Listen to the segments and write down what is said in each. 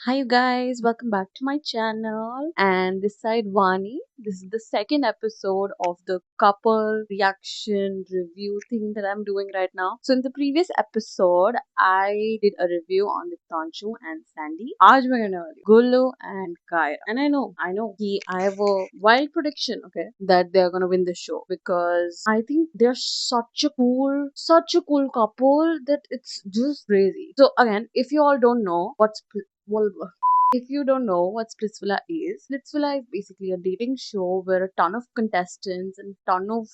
Hi you guys, welcome back to my channel. And this side Vani. This is the second episode of the couple reaction review thing that I'm doing right now. So in the previous episode, I did a review on the Tanshu and Sandy. आज मैं करने वाली हूँ Gullu and Kyra. And I know I have a wild prediction, okay, that they're gonna win the show because I think they're such a cool couple that it's just crazy. So again, if you all don't know well, if you don't know what Splitsvilla is basically a dating show where a ton of contestants and ton of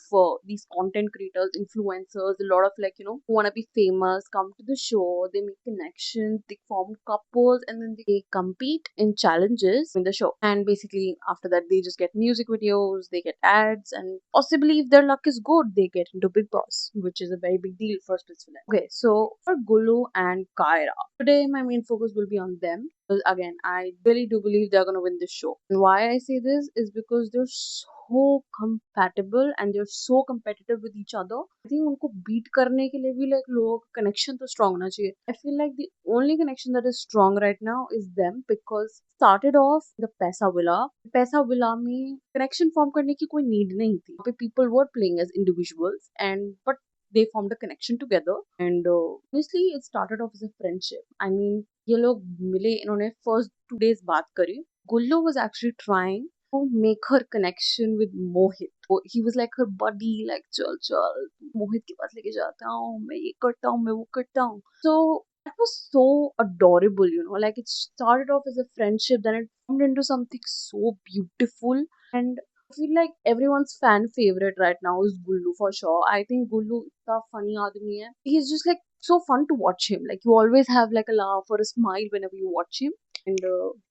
these content creators, influencers, a lot of who want to be famous come to the show. They make connections, they form couples, and then they compete in challenges in the show. And basically, after that, they just get music videos, they get ads, and possibly, if their luck is good, they get into Big Boss, which is a very big deal for Splitsvilla. Okay, so for Gulu and Kyra, today my main focus will be on them. Because again, I really do believe they're gonna win this show. And why I say this is because they're so compatible and they're so competitive with each other. I think उनको beat करने के लिए भी like लोगों का connection तो strong होना चाहिए. I feel like the only connection that is strong right now is them because started off the पैसा विला. पैसा विला में connection form करने की कोई need नहीं थी. वहाँ पे people were playing as individuals and but they formed a connection together and honestly it started off as a friendship. I mean ये लोग मिले इन्होंने first 2 days बात करी. Gullu was actually trying to make her connection with Mohit. So he was like her buddy, like चल चल मोहित के पास लेके जाता हूँ, मैं ये करता हूँ, मैं वो करता हूँ. So that was so adorable, like it started off as a friendship, then it formed into something so beautiful. And I feel like everyone's fan favorite right now is Gullu for sure. I think Gullu इतना funny आदमी है. He's just like so fun to watch him. Like you always have like a laugh or a smile whenever you watch him. And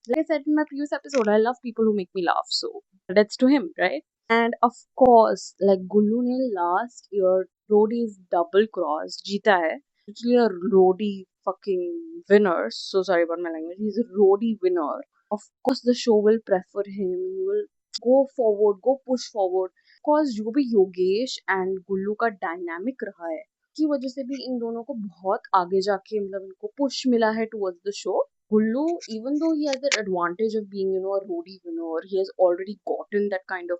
like I said in my previous episode, I love people who make me laugh. So that's to him, right? And of course, like Gullu ने last year Roadies double cross जीता है. Literally a roadie fucking winner. So sorry about my language. He's a roadie winner. Of course, the show will prefer him. He will go forward, go push forward. Cause जो भी Yogesh and गुल्लू का dynamic रहा है की वजह से भी इन दोनों को बहुत आगे जाके मतलब इनको push मिला है towards the show. Gullu, even though he has that advantage of being, a roadie winner, he has already gotten that kind of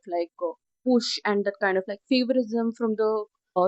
push and that kind of like favorism from the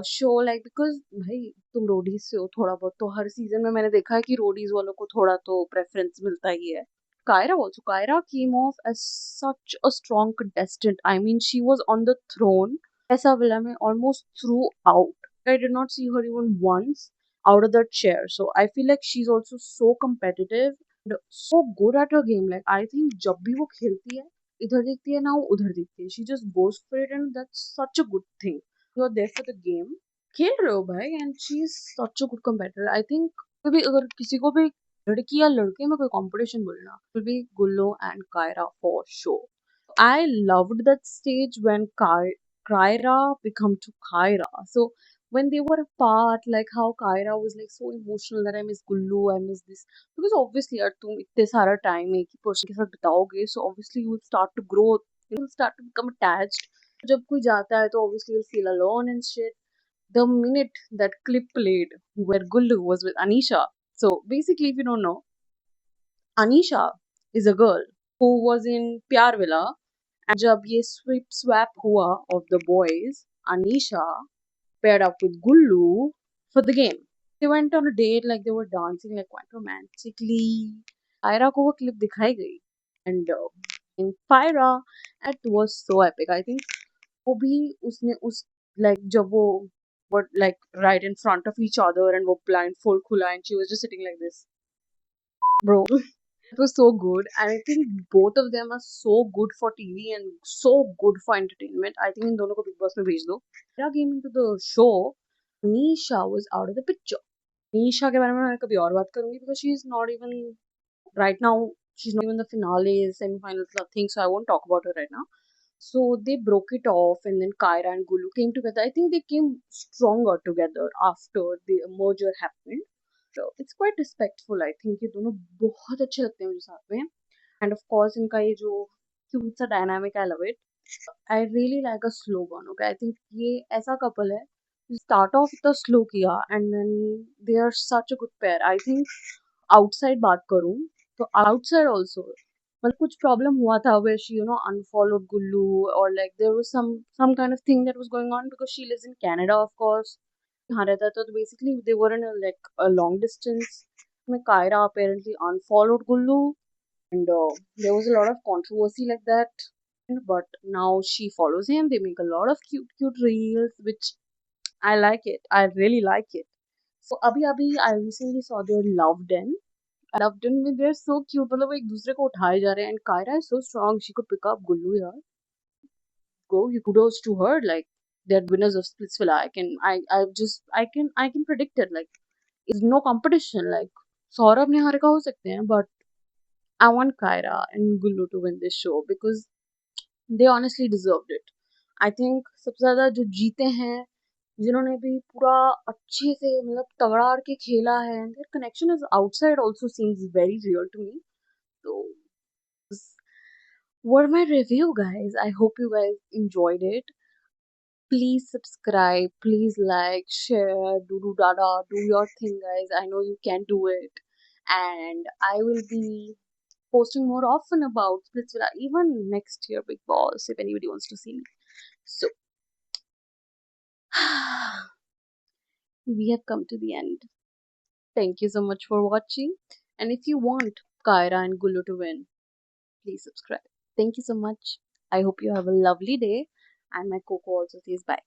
show like because भाई तुम Roadies से हो थोड़ा बहुत तो हर season में मैंने देखा है कि रोडीज वालों को थोड़ा तो प्रेफरेंस मिलता ही है. Kyra also. Kyra came off as such a strong contestant. I mean, she was on the throne. Essa Villa mein almost threw out. I did not see her even once out of that chair. So I feel like she's also so competitive and so good at her game. Like I think जब भी वो खेलती है इधर दिखती है ना वो उधर दिखती है. She just goes for it and that's such a good thing. You're there for the game. खेल रहे हो भाई and she's such a good competitor. I think कभी अगर किसी को भी लड़की या लड़के में कोई कंपटीशन बोलना will be Gullo and Kyra for sure. I loved that stage when Kyra become to Kyra. So when they were apart, like how Kyra was like so emotional that I miss Gullu, I miss this. Because obviously यार तुम इतने सारा time एक ही person के साथ बिताओगे, so obviously you will start to grow, you will start to become attached. जब कोई जाता है तो obviously you'll feel alone and shit. The minute that clip played where Gullu was with Anisha. So basically, if you don't know, Anisha is a girl who was in Pyar Villa. And जब ये swap हुआ of the boys, Anisha paired up with Gullu for the game. They went on a date, like they were dancing like quite romantically. Pyra को वो clip दिखाई गई. And in Pyra, that was so epic. I think वो भी उसने उस like जब वो were like right in front of each other and वो blindfold खुला and she was just sitting like this. Bro, it was so good, and I think both of them are so good for TV and so good for entertainment. I think इन दोनों को Big Boss में भेज दो. Mira came into the show. Nisha was out of the picture. Nisha के बारे में मैं कभी और बात करूंगी because she is not even right now. She's not even the finales, semifinals, nothing. So I won't talk about her right now. So they broke it off, and then Kyra and Gulu came together. I think they came stronger together after the merger happened. So it's quite respectful. I think ये दोनों बहुत अच्छे लगते हैं मुझे साथ में. And of course इनका ये जो cute सा dynamic, I love it. I really like a slow burn. Okay, I think ये ऐसा couple है start off the slow किया and then they are such a good pair. I think outside बात करूँ तो outside also मतलब कुछ problem हुआ था where she unfollowed Gullu, or like there was some kind of thing that was going on because she lives in Canada, of course. यहाँ रहता था, तो basically they were in a long distance. में Kyra apparently unfollowed Gullu, and there was a lot of controversy like that. But now she follows him. They make a lot of cute reels, which I like it. I really like it. So अभी I recently saw their Loved In. Loved In में they're so cute. मतलब वो एक दूसरे को उठाए जा रहे हैं, and Kyra is so strong. She could pick up Gullu, yaar. Go, you kudos to her. Like they're winners of Splitsvilla. I can predict it. Like it's no competition. Like Saurabh Niharika हो सकते हैं, but I want Kyra and Gullu to win this show because they honestly deserved it. I think सबसे ज़्यादा जो जीते हैं, जिन्होंने भी पूरा अच्छे से मतलब तगड़ा के खेला है, and their connection is outside also seems very real to me. So this were my review, guys. I hope you guys enjoyed it. Please subscribe, please like, share, do dada, do your thing, guys. I know you can do it, and I will be posting more often about Splitsvilla even next year, Big Boss, if anybody wants to see me. So we have come to the end. Thank you so much for watching. And if you want Kyra and Gulu to win, please subscribe. Thank you so much. I hope you have a lovely day. And my Coco also says bye.